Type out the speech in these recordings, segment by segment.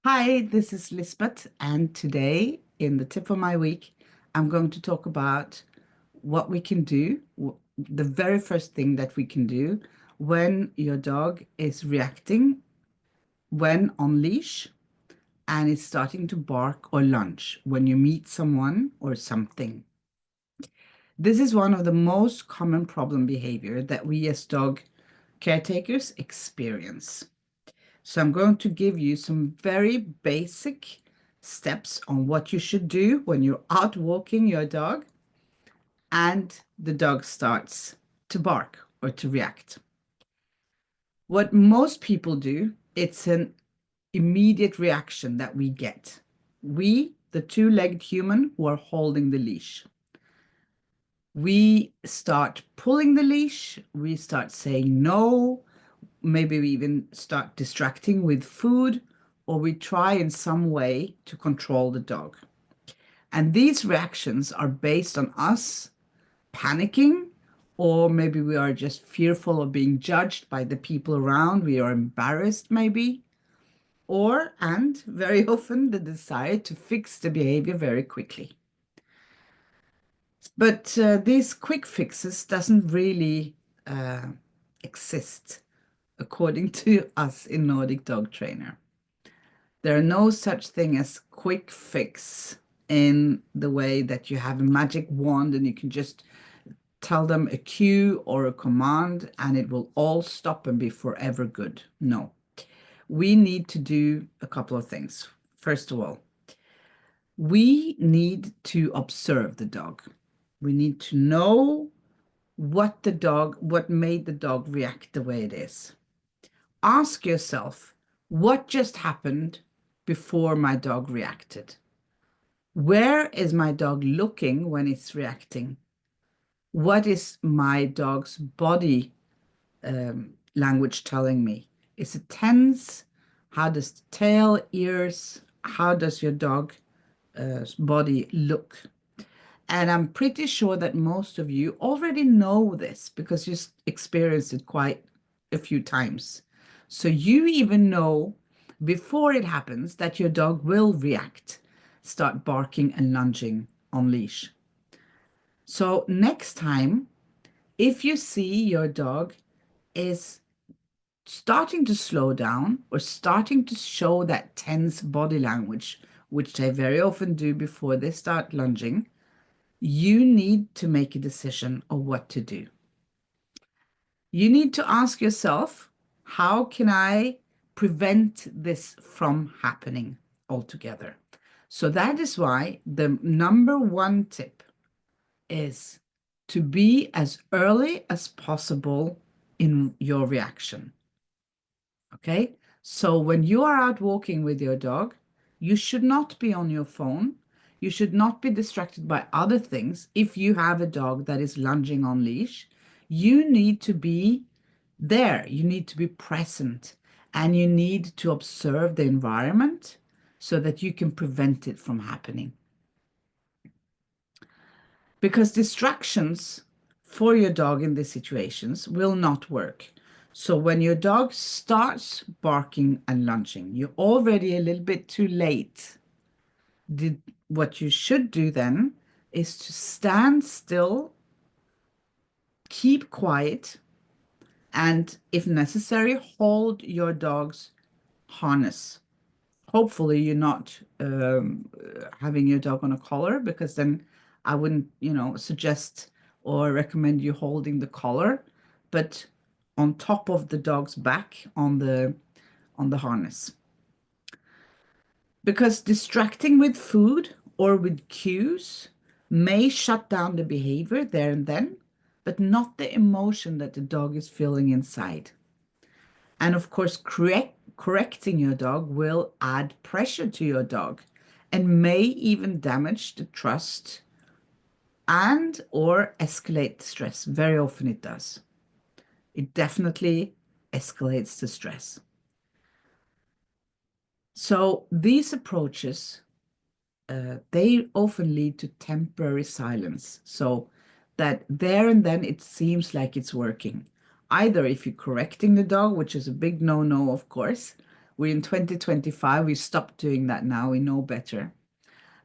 Hi, this is Lisbeth, and today in the tip of my week, I'm going to talk about what we can do, the very first thing that we can do when your dog is reacting when on leash and is starting to bark or lunge when you meet someone or something. This is one of the most common problem behavior that we as dog caretakers experience. So I'm going to give you some very basic steps on what you should do when you're out walking your dog and the dog starts to bark or to react. What most people do, it's an immediate reaction that we get. We, the two-legged human who are holding the leash, we start pulling the leash, we start saying no, maybe we even start distracting with food, or we try in some way to control the dog. And these reactions are based on us panicking, or maybe we are just fearful of being judged by the people around. We are embarrassed, maybe, and very often the desire to fix the behavior very quickly. But these quick fixes doesn't really uh, exist according to us in Nordic Dog Trainer. There are no such thing as quick fix in the way that you have a magic wand and you can just tell them a cue or a command and it will all stop and be forever good. No, we need to do a couple of things. First of all, we need to observe the dog. We need to know what made the dog react the way it is. Ask yourself, what just happened before my dog reacted? Where is my dog looking when it's reacting? What is my dog's body language telling me? Is it tense? How does the tail, ears, how does your dog's body look? And I'm pretty sure that most of you already know this because you experienced it quite a few times. So you even know before it happens that your dog will react, start barking and lunging on leash. So next time, if you see your dog is starting to slow down or starting to show that tense body language, which they very often do before they start lunging, you need to make a decision of what to do. You need to ask yourself, how can I prevent this from happening altogether? So that is why the number one tip is to be as early as possible in your reaction. Okay? So when you are out walking with your dog, you should not be on your phone. You should not be distracted by other things. If you have a dog that is lunging on leash, you need to be there. You need to be present and you need to observe the environment so that you can prevent it from happening. Because distractions for your dog in these situations will not work. So when your dog starts barking and lunging, you're already a little bit too late. What you should do then is to stand still, keep quiet, and if necessary, hold your dog's harness. Hopefully you're not having your dog on a collar, because then I wouldn't, suggest or recommend you holding the collar, but on top of the dog's back on the harness. Because distracting with food or with cues may shut down the behavior there and then, but not the emotion that the dog is feeling inside. And of course, correcting your dog will add pressure to your dog and may even damage the trust and or escalate the stress. Very often it does. It definitely escalates the stress. So these approaches, they often lead to temporary silence. So that there and then it seems like it's working. Either if you're correcting the dog, which is a big no-no, of course, We're in 2025. We stopped doing that now. We know better.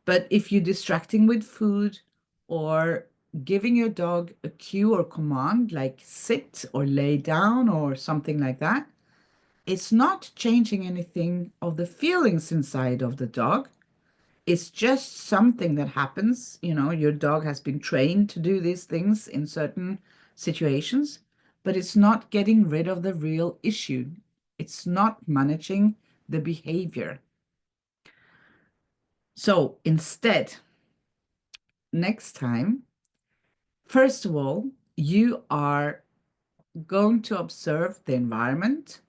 But if you're distracting with food or giving your dog a cue or command like sit or lay down or something like that, it's not changing anything of the feelings inside of the dog. It's just something that happens. Your dog has been trained to do these things in certain situations, but it's not getting rid of the real issue. It's not managing the behavior. So instead, next time, first of all, you are going to observe the environment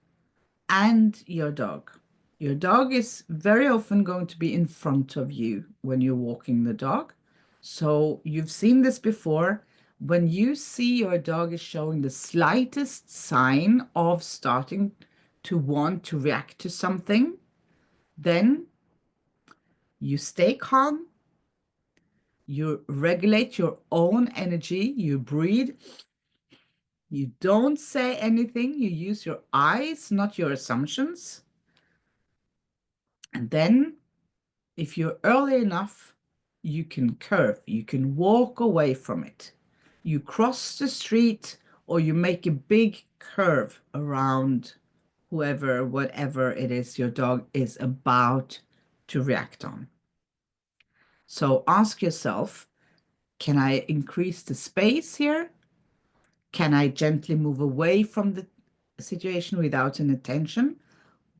and your dog. Your dog is very often going to be in front of you when you're walking the dog. So you've seen this before. When you see your dog is showing the slightest sign of starting to want to react to something, then you stay calm, you regulate your own energy, you breathe, you don't say anything, you use your eyes, not your assumptions. And then if you're early enough, you can curve, you can walk away from it. You cross the street or you make a big curve around whoever, whatever it is your dog is about to react on. So ask yourself, can I increase the space here? Can I gently move away from the situation without an attention?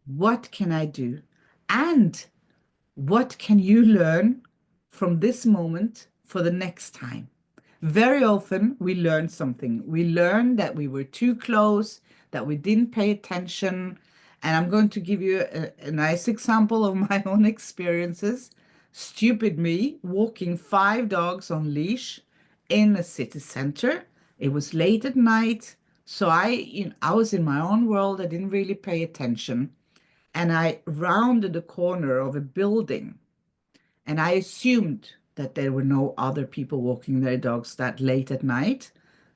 What can I do? And what can you learn from this moment for the next time? Very often we learn something. We learn that we were too close, that we didn't pay attention. And I'm going to give you a nice example of my own experiences. Stupid me walking 5 dogs on leash in a city center. It was late at night. So I was in my own world. I didn't really pay attention. And I rounded the corner of a building and I assumed that there were no other people walking their dogs that late at night.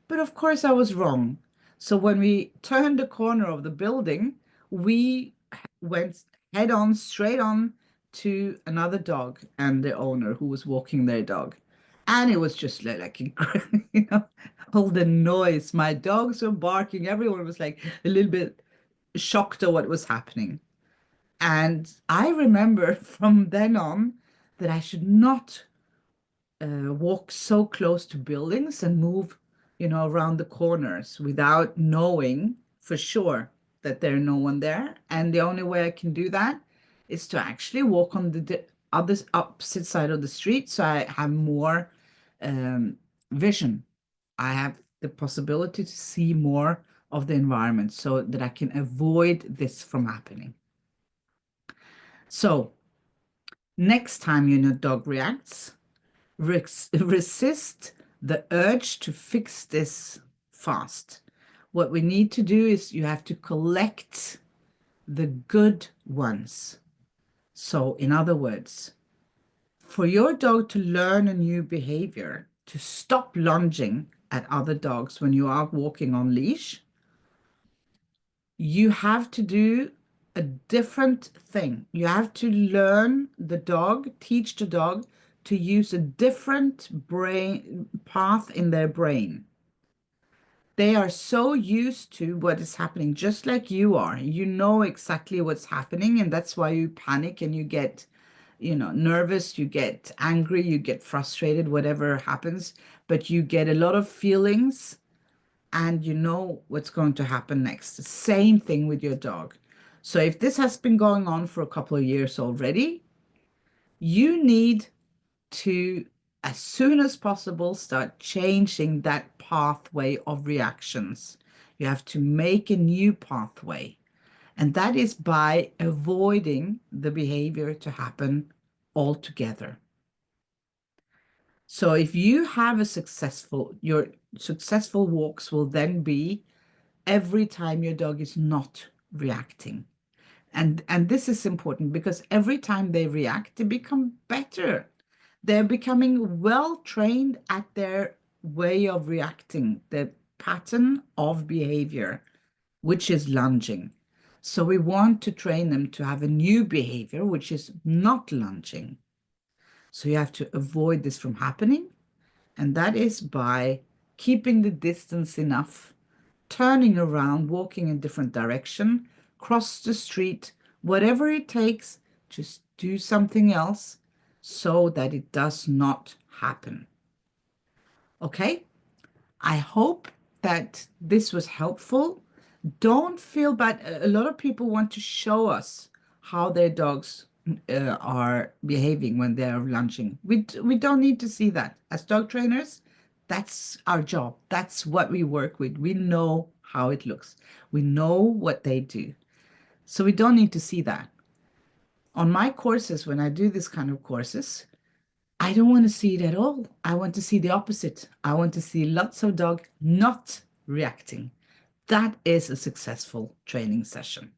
But of course, I was wrong. So when we turned the corner of the building, we went head on, straight on to another dog and the owner who was walking their dog. And it was just like, all the noise. My dogs were barking. Everyone was like a little bit shocked at what was happening. And I remember from then on that I should not walk so close to buildings and move, around the corners without knowing for sure that there's no one there. And the only way I can do that is to actually walk on the other opposite side of the street so I have more um, vision. I have the possibility to see more of the environment so that I can avoid this from happening. So next time your dog reacts, resist the urge to fix this fast. What we need to do is you have to collect the good ones. So, in other words, for your dog to learn a new behavior, to stop lunging at other dogs when you are walking on leash, you have to do a different thing. You have to learn the dog, teach the dog to use a different brain path in their brain. They are so used to what is happening, just like you are. You know exactly what's happening, and that's why you panic and you get, nervous, you get angry, you get frustrated, whatever happens, but you get a lot of feelings and you know what's going to happen next. The same thing with your dog. So if this has been going on for a couple of years already, you need to, as soon as possible, start changing that pathway of reactions. You have to make a new pathway. And that is by avoiding the behavior to happen altogether. So if you have your successful walks will then be every time your dog is not reacting. And this is important because every time they react, they become better. They're becoming well trained at their way of reacting, the pattern of behavior, which is lunging. So we want to train them to have a new behavior, which is not lunging. So you have to avoid this from happening. And that is by keeping the distance enough, turning around, walking in different direction, cross the street, whatever it takes, just do something else so that it does not happen. Okay? I hope that this was helpful. Don't feel bad. A lot of people want to show us how their dogs are behaving when they're lunging. We don't need to see that. As dog trainers, that's our job. That's what we work with. We know how it looks. We know what they do. So we don't need to see that. On my courses, when I do this kind of courses, I don't want to see it at all. I want to see the opposite. I want to see lots of dog not reacting. That is a successful training session.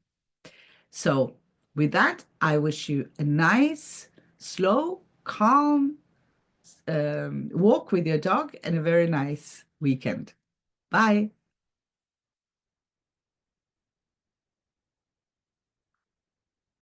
So with that, I wish you a nice, slow, calm walk with your dog and a very nice weekend. Bye.